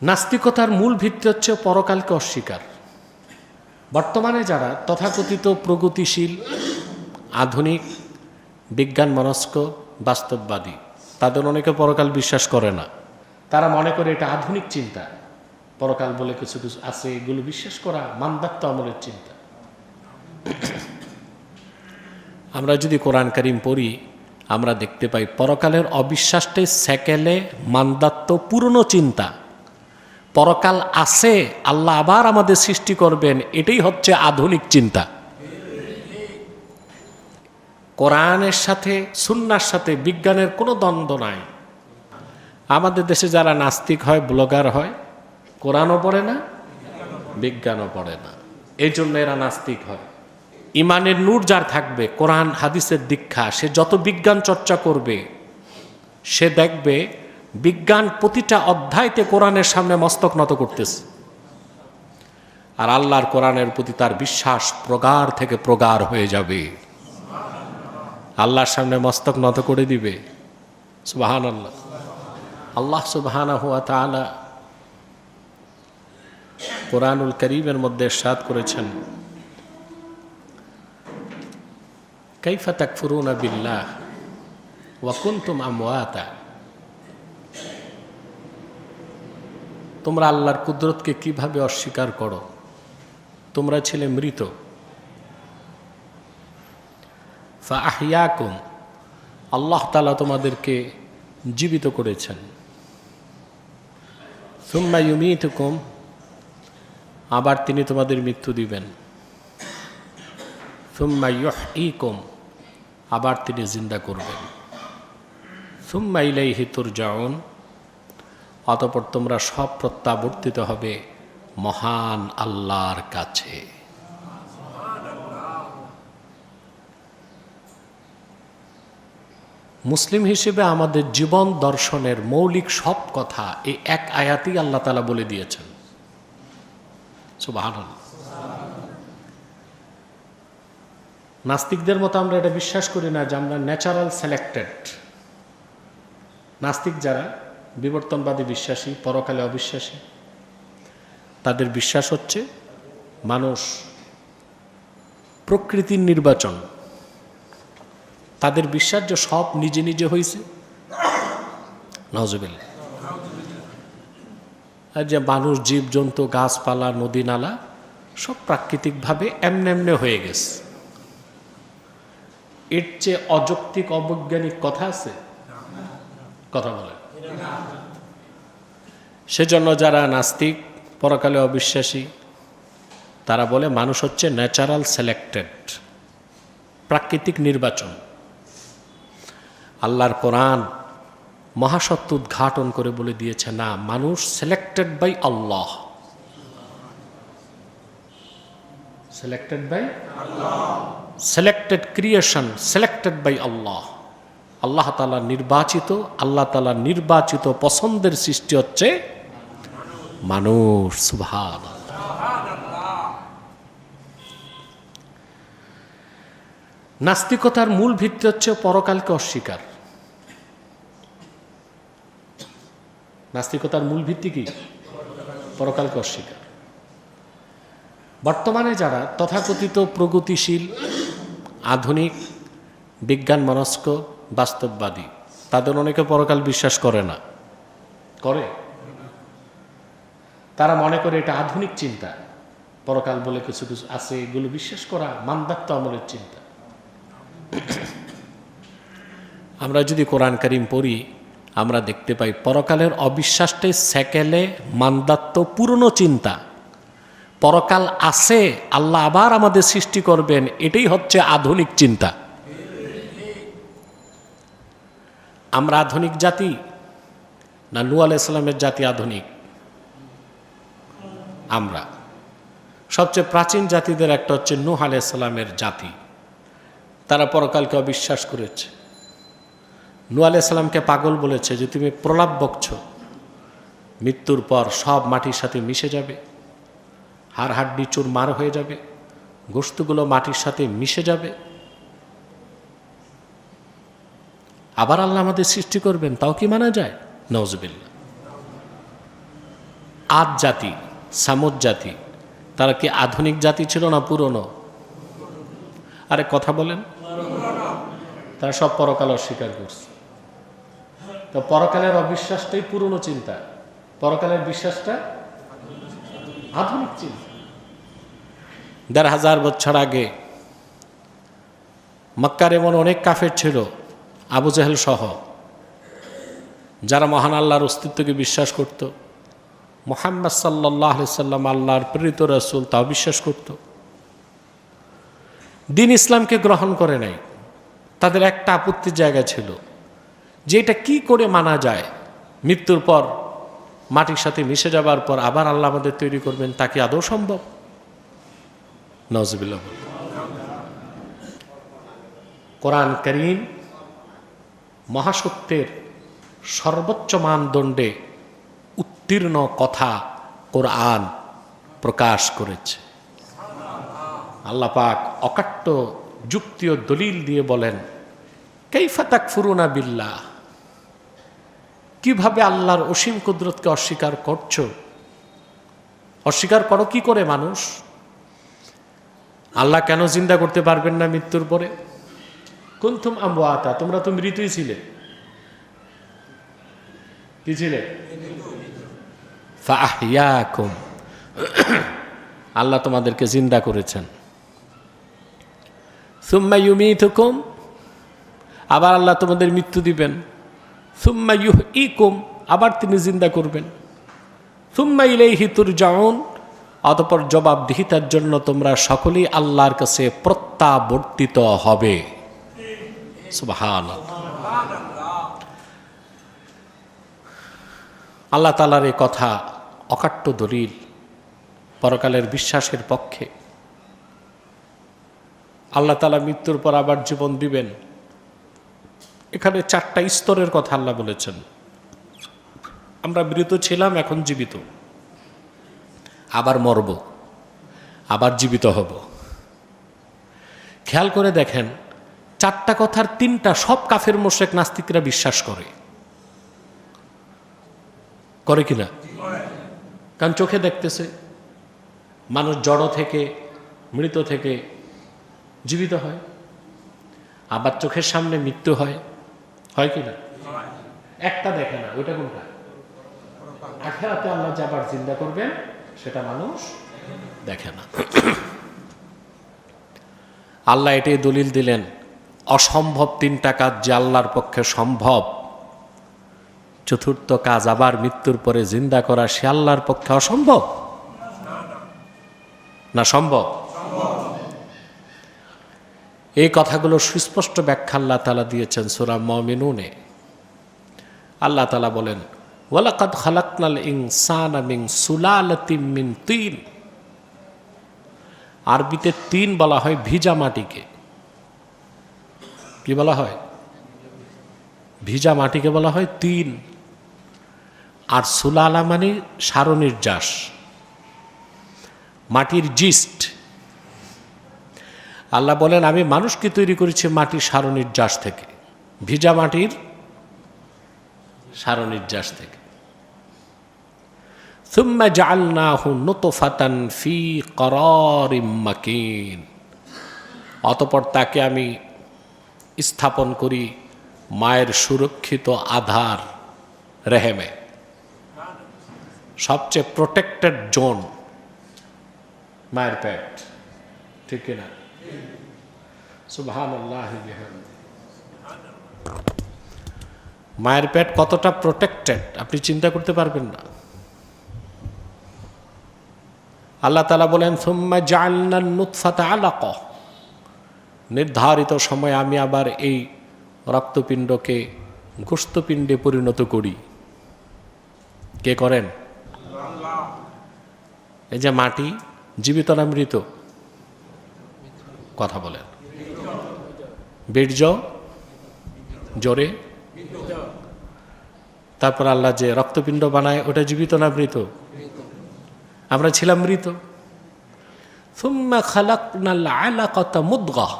নাস্তিকতার মূল ভিত্তি হচ্ছে পরকালকে অস্বীকার। বর্তমানে যারা তথাকথিত প্রগতিশীল, আধুনিক, বিজ্ঞান মনস্ক, বাস্তববাদী, তাদের অনেকে পরকাল বিশ্বাস করে না। তারা মনে করে এটা আধুনিক চিন্তা, পরকাল বলে কিছু কিছু আছে, এগুলো বিশ্বাস করা মানদাত্ত আমলের চিন্তা। আমরা যদি কোরআন কারীম পড়ি, আমরা দেখতে পাই পরকালের অবিশ্বাসটাই সেকেলে মানদাত্ত পুরনো চিন্তা। পরকাল আছে, আল্লাহ আবার আমাদের সৃষ্টি করবেন, এটাই হচ্ছে আধুনিক চিন্তা। কোরআনের সাথে সুন্নাহর সাথে বিজ্ঞানের কোনো দ্বন্দ্ব নাই। আমাদের দেশে যারা নাস্তিক হয়, ব্লগার হয়, কোরআনও পড়ে না, বিজ্ঞানও পড়ে না, এই জন্য এরা নাস্তিক হয়। ইমানের নূর যার থাকবে, কোরআন হাদিসের দীক্ষা, সে যত বিজ্ঞান চর্চা করবে, সে দেখবে বিজ্ঞান প্রতিটা অধ্যায়তে কোরআনের সামনে মস্তক নত করতেছে। আর আল্লাহর কোরআনের প্রতি তার বিশ্বাস প্রগাঢ় থেকে প্রগাঢ় হয়ে যাবে। আল্লাহর সামনে মস্তক নত করে দিবে। সুবহানাল্লাহ। আল্লাহ সুবহানাহু ওয়া তাআলা কোরআনুল কারীমের মধ্যে ইরশাদ করেছেন, কাইফা তাকফুরুনা বিল্লাহ ওয়া কুনতুম আমওয়াতা। তোমরা আল্লাহর কুদরতকে কিভাবে অস্বীকার করো, তোমরা ছিলে মৃত। ফাআহইয়াকুম, আল্লাহ তাআলা তোমাদেরকে জীবিত করেছেন। সুম্মা ইউমীতুকুম, আবার তিনি তোমাদের মৃত্যু দিবেন। সুম্মা ইউহয়ীকুম, আবার তিনি জিন্দা করবেন। সুম্মা ইলাইহি তুরজাউন, অতঃপর তোমরা সব প্রত্যাবর্তিত হবে মহান আল্লাহর কাছে। মুসলিম হিসেবে আমাদের জীবন দর্শনের মৌলিক সব কথা এই এক আয়াতেই আল্লাহ তাআলা বলে দিয়েছেন। সুবহানাল্লাহ। নাস্তিকদের মতো আমরা এটা বিশ্বাস করি না যে আমরা ন্যাচারাল সিলেক্টেড। নাস্তিক যারা বিবর্তনবাদী বিশ্বাসী, পরকালে অবিশ্বাসী, তাদের বিশ্বাস হচ্ছে মানুষ প্রকৃতির নির্বাচন। তাদের বিশ্বাস যে সব নিজে নিজে হয়েছে, নাউজুবিল্লাহ, আর যে মানুষ, জীবজন্তু, গাছপালা, নদী নালা সব প্রাকৃতিকভাবে এমনে এমনে হয়ে গেছে। এর চেয়ে অযৌক্তিক, অবৈজ্ঞানিক কথা আছে? কথা বলে। সেজন্য যারা নাস্তিক, পরকালে অবিশ্বাসী, তারা বলে মানুষ হচ্ছে ন্যাচারাল সিলেক্টেড, প্রাকৃতিক নির্বাচন। আল্লাহর কোরআন মহাসত্য উদ্ঘাটন করে বলে দিয়েছে, না, মানুষ selected by Allah. Selected by Allah, selected creation, selected by Allah. Allah তাআলা নির্বাচিত, আল্লাহ তাআলা নির্বাচিত পছন্দের সৃষ্টি হচ্ছে মানুষ। সুবহানাল্লাহ। নাস্তিকতার মূল ভিত্তি হচ্ছে পরকালকে অস্বীকার। নাস্তিকতার মূল ভিত্তি কি? পরকালকে অস্বীকার। বর্তমানে যারা তথাকথিত প্রগতিশীল, আধুনিক, বিজ্ঞান মনস্ক, বাস্তববাদী, তাদের অনেকে পরকাল বিশ্বাস করে না। করে? তারা মনে করে এটা আধুনিক চিন্তা, পরকাল বলে কিছু কিছু আছে, এগুলো বিশ্বাস করা মানদাত্ত আমলের চিন্তা। আমরা যদি কোরআন কারীম পড়ি, আমরা দেখতে পাই পরকালের অবিশ্বাসটাই সেকেলে মানদাত্ত পুরনো চিন্তা। পরকাল আছে, আল্লাহ আবার আমাদের সৃষ্টি করবেন, এটাই হচ্ছে আধুনিক চিন্তা। আমরা আধুনিক জাতি না নূহ আলাইহিস সালামের জাতি আধুনিক? আমরা সবচেয়ে প্রাচীন জাতিদের একটা হচ্ছে নূহ আলাইহিস সালামের জাতি। তারা পরকালকে অবিশ্বাস করেছে। নূহ আলাইহিস সালামকে পাগল বলেছে যে তুমি প্রলাপ বকছ, মৃত্যুর পর সব মাটির সাথে মিশে যাবে, হাড় হাড্ডি চুরমার হয়ে যাবে, গোশতগুলো মাটির সাথে মিশে যাবে, আবার আল্লাহ আমাদের সৃষ্টি করবেন, তাও কি মানা যায়? নাউজুবিল্লাহ। আদ জাতি, সামুদ জাতি, তারা কি আধুনিক জাতি ছিল না পুরনো? আরে কথা বলেন। তারা সব পরকাল অস্বীকার করছে। তো পরকালের অবিশ্বাসটাই পুরনো চিন্তা, পরকালের বিশ্বাসটা আধুনিক চিন্তা। ১,৫০০ বছর আগে মক্কার এমন অনেক কাফের ছিল, আবু জেহেল সহ, যারা মহান আল্লাহর অস্তিত্বকে বিশ্বাস করত, মুহাম্মদ সাল্লাল্লাহু আলাইহি সাল্লাম আল্লাহর প্রেরিত রাসূল তাও বিশ্বাস করত, দ্বীন ইসলামকে গ্রহণ করে নাই। তাদের একটা আপত্তির জায়গা ছিল যে এটা কি করে মানা যায়, মৃত্যুর পর মাটির সাথে মিশে যাবার পর আবার আল্লাহ আমাদের তৈরি করবেন, তা কি আদৌ সম্ভব? নাউজুবিল্লাহ। কোরআন কারীম মহাসত্যের সর্বোচ্চ মানদণ্ডে উত্তীর্ণ কথা কোরআন প্রকাশ করেছে। আল্লাহ পাক অকাট্য যুক্তি ও দলিল দিয়ে বলেন, কাইফা তাকফুরুনা বিল্লাহ, কিভাবে আল্লাহর অসীম কুদরতকে অস্বীকার করছো? অস্বীকার করো কি করে মানুষ? আল্লাহ কেন জিন্দা করতে পারবেন না মৃত্যুর পরে? কুনতুম আমওয়াতা, তোমরা তো মৃতই ছিলে। কি ছিলে? ফাআহইয়াকুম, আল্লাহ তোমাদেরকে জিন্দা করেছেন। সুম্মা ইউমীতুকুম, আবার আল্লাহ তোমাদের মৃত্যু দিবেন। সুম্মা ইউহয়িকুম, আবার তিনি জিন্দা করবেন। সুম্মা ইলাইহি তুরজাউন, অতঃপর জবাবদিহিতার জন্য তোমরা সকলেই আল্লাহর কাছে প্রত্যাবর্তিত হবে। সুবহানাল্লাহ। আল্লাহ তাআলার এই কথা অকাট্য দলিল পরকালের বিশ্বাসের পক্ষে। আল্লাহ তাআলা মৃত্যুর পর আবার জীবন দিবেন। এখানে 4টা স্তরের কথা আল্লাহ বলেছেন। আমরা মৃত ছিলাম, এখন জীবিত, আবার মরব, আবার জীবিত হব। খেয়াল করে দেখেন, 4টা কথার 3টা সব কাফের মুশরিক নাস্তিকরা বিশ্বাস করে কিনা? কারণ চোখে দেখতেছে মানুষ জড় থেকে, মৃত থেকে জীবিত হয়, আবার চোখের সামনে মৃত্যু হয় কিনা? একটা দেখে না, ওইটা কোনটা? আখিরাতে আল্লাহ যে আবার জিন্দা করবেন সেটা মানুষ দেখে না। আল্লাহ এটাই দলিল দিলেন, অসম্ভব 3টা কাজ যে আল্লাহর পক্ষে সম্ভব। চতুর্থ কাজ, আবার মৃত্যুর পরে জিন্দা করা, সে আল্লাহর পক্ষে অসম্ভব না সম্ভব? এই কথাগুলো সুস্পষ্ট ব্যাখ্যা আল্লাহ তাআলা দিয়েছেন সূরা মুমিনুনে। আল্লাহ তাআলা বলেন, ওয়ালাকাদ খালাকনাল ইনসানা মিন সুলালাতিন মিন তিন। আরবিতে তিন বলা হয় ভিজা মাটিকে। কি বলা হয়? ভিজা মাটিকে বলা হয় তিন। আর সুলালা মানে সারনির্যাস, মাটির জিস্ট। আল্লাহ বলেন, আমি মানুষকে তৈরি করেছি মাটির সারনির্যাস থেকে, ভিজা মাটির সারনির্যাস থেকে। সুম্মা জাআলনাহু নুতফাতান ফি করারিম মাকিন, অতঃপর তাকে আমি স্থাপন করি মায়ের সুরক্ষিত আধার রেহেমে, সবচেয়ে প্রোটেক্টেড জোন মায়ের পেট, ঠিক কিনা? সুবহানাল্লাহ। মায়ের পেট কতটা প্রোটেক্টেড আপনি চিন্তা করতে পারবেন না। আল্লাহ তাআলা বলেন, সুম্মা জাআলনান নুতফাতা আলাকা, নির্ধারিত সময় আমি আবার এই রক্তপিণ্ডকে গোশতপিণ্ডে পরিণত করি। কে করেন? এই যে মাটি, জীবিত না মৃত? কথা বলেন। বীর্য, জোরে। তারপর আল্লাহ যে রক্তপিণ্ড বানায়, ওটা জীবিত না মৃত? আমরা ছিলাম মৃত। সুম্মা খালাকনাল আলাকাতা মুদগাহ,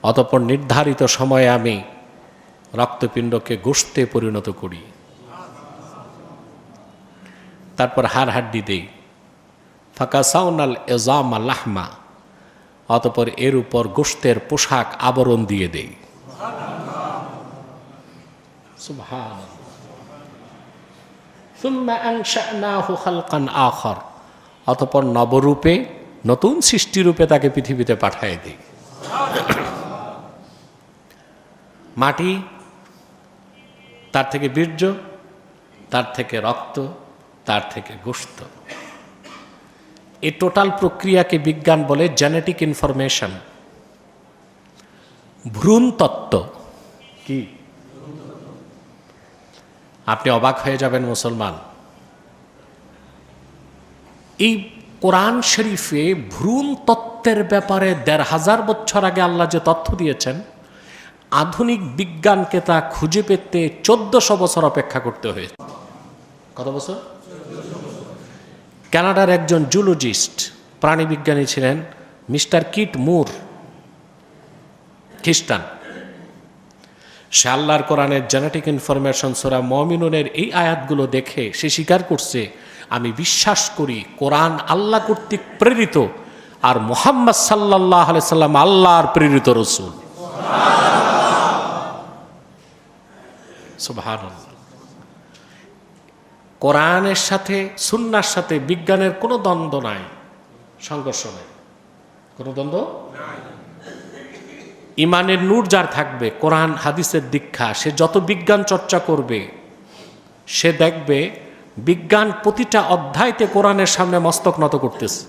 অতঃপর নির্ধারিত সময়ে আমি রক্তপিণ্ডকে গোশতে পরিণত করি। তারপর হাড় হাড্ডি দেই, ফাঁকা সাউনাল এজামা লাহমা, অতপর এর উপর গোশতের পোশাক আবরণ দিয়ে দেই। সুবহানাল্লাহ। সুম্মা আনশানাহু খালকান আখার, অতপর নবরূপে নতুন সৃষ্টিরূপে তাকে পৃথিবীতে পাঠিয়ে দিই। মাটি, তার থেকে বীর্য, তার থেকে রক্ত, তার থেকে গোশত। এই টোটাল প্রক্রিয়াকে বিজ্ঞান বলে জেনেটিক ইনফরমেশন, ভ্রূণ তত্ত্ব। কি? আপনি অবাক হয়ে যাবেন মুসলমান, এই কোরআন শরীফে ভ্রূণ তত্ত্বের ব্যাপারে ১৫০০ বছর আগে আল্লাহ যে তথ্য দিয়েছেন, আধুনিক বিজ্ঞানকে তা খুঁজে পেতে ১৪০০ বছর অপেক্ষা করতে হয়েছে। কত বছর? কানাডার একজন জুলজিস্ট, প্রাণীবিজ্ঞানী ছিলেন মিস্টার কিট মুর, খ্রিস্টান। সে আল্লাহর কোরআনের জেনেটিক ইনফরমেশন সূরা মুমিনুনের এই আয়াতগুলো দেখে সে স্বীকার করছে, আমি বিশ্বাস করি কোরআন আল্লাহ কর্তৃক প্রেরিত, আর মুহাম্মদ সাল্লাল্লাহু আলাইহি সাল্লাম আল্লাহর প্রেরিত রাসূল। সুবহানাল্লাহ। কোরআনের সাথে সুন্নাহর সাথে বিজ্ঞানের কোনো দ্বন্দ্ব নাই, সংঘর্ষ নাই, কোনো দ্বন্দ্ব নাই। ইমানের নূর যার থাকবে, কোরআন হাদিসের দীক্ষা, সে যত বিজ্ঞান চর্চা করবে সে দেখবে বিজ্ঞান প্রতিটা অধ্যায়তে কোরআনের সামনে মস্তক নত করতেছে,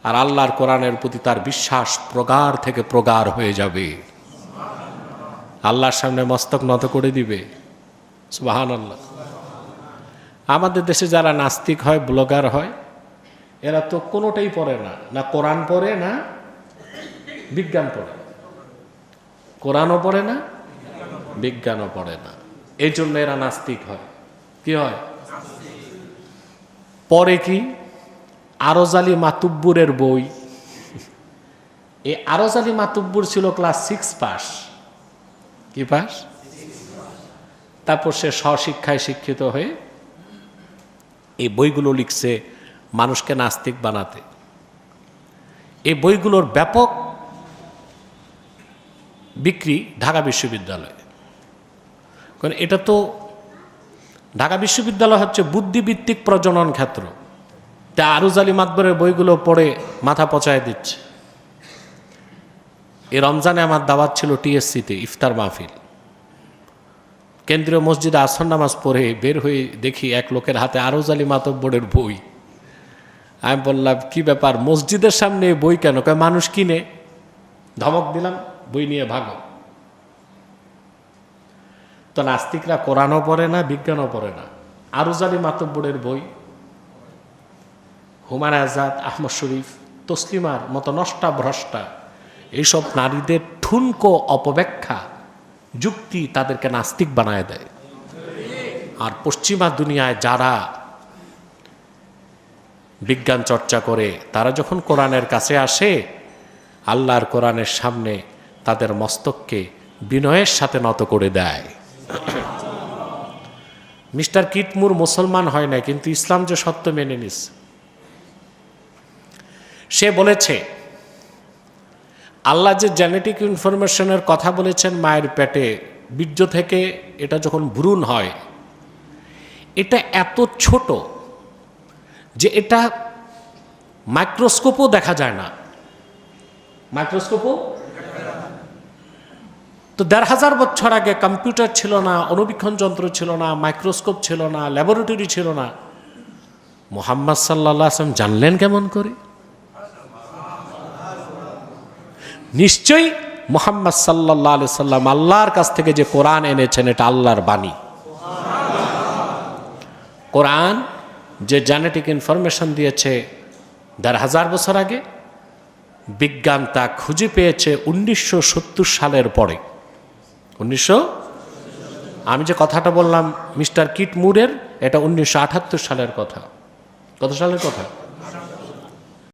আর আল্লাহর কোরআনের প্রতি তার বিশ্বাস প্রগাঢ় থেকে প্রগাঢ় হয়ে যাবে, আল্লাহর সামনে মস্তক নত করে দিবে। সুবহানাল্লাহ। আমাদের দেশে যারা নাস্তিক হয়, ব্লগার হয়, এরা তো কোনোটাই পড়ে না, না কোরআন পড়ে না বিজ্ঞান পড়ে, কোরআনও পড়ে না বিজ্ঞানও পড়ে না, এই জন্য এরা নাস্তিক হয়। কি হয়? পরে কি? আরজ আলী মাতুব্বুরের বই। এই আরজ আলী মাতুব্বুর ছিল ক্লাস 6 পাস। কি পাস? তারপর সে স্বশিক্ষায় শিক্ষিত হয়ে এই বইগুলো লিখছে মানুষকে নাস্তিক বানাতে। এই বইগুলোর ব্যাপক বিক্রি ঢাকা বিশ্ববিদ্যালয়ে, কারণ এটা তো ঢাকা বিশ্ববিদ্যালয় হচ্ছে বুদ্ধিভিত্তিক প্রজনন ক্ষেত্র। তা আরজ আলী মাতবরের বইগুলো পড়ে মাথা পচায় দিচ্ছে। এই রমজানে আমার দাওয়াত ছিল টিএসসিতে, ইফতার মাহফিল। কেন্দ্রীয় মসজিদে আসর নামাজ পড়ে বের হয়ে দেখি এক লোকের হাতে আরজ আলী মাতব্বরের বই। আমি বললাম, কি ব্যাপার, মসজিদের সামনে বই কেন? কয় মানুষ কিনে। ধমক দিলাম, বই নিয়ে ভাগো। তো নাস্তিকরা কোরআনও পড়ে না বিজ্ঞানও পড়ে না, আরজ আলী মাতব্বরের বই, হুমায়ুন আজাদ, আহমদ শরীফ, তসলিমার মতো নষ্টা ভ্রষ্টা এইসব নারীদের ঠুনকো অপব্যাখ্যা যুক্তি তাদেরকে নাস্তিক বানায় দেয়। আর পশ্চিমা দুনিয়ায় যারা বিজ্ঞান চর্চা করে, তারা যখন কোরআনের কাছে আসে, আল্লাহর কোরআনের সামনে তাদের মস্তককে বিনয়ের সাথে নত করে দেয়। মিস্টার কিটমুর মুসলমান হয় না, কিন্তু ইসলাম যে সত্য মেনে নিস। সে বলেছে আল্লাহ যে জেনেটিক ইনফরমেশনের কথা বলেছেন মায়ের পেটে বীর্য থেকে, এটা যখন ভ্রূণ হয়, এটা এত ছোট যে এটা মাইক্রোস্কোপও দেখা যায় না। মাইক্রোস্কোপও তো ১৫০০ বছর আগে কম্পিউটার ছিল না, অণুবীক্ষণ যন্ত্র ছিল না, মাইক্রোস্কোপ ছিল না, ল্যাবরেটরি ছিল না। মুহাম্মদ সাল্লাল্লাহু আলাইহি ওয়াসাল্লাম জানলেন কেমন করে? নিশ্চয়ই মুহাম্মদ সাল্লাল্লাহু আলাইহি সাল্লাম আল্লাহর কাছ থেকে যে কোরআন এনেছেন, এটা আল্লাহর বাণী। কোরআন যে জেনেটিক ইনফরমেশন দিয়েছে ১৫০০ বছর আগে, বিজ্ঞান তা খুঁজে পেয়েছে ১৯৭০ সালের পরে। আমি যে কথাটা বললাম মিস্টার কিট মুরের, এটা ১৯৭৮ সালের কথা। কত সালের কথা?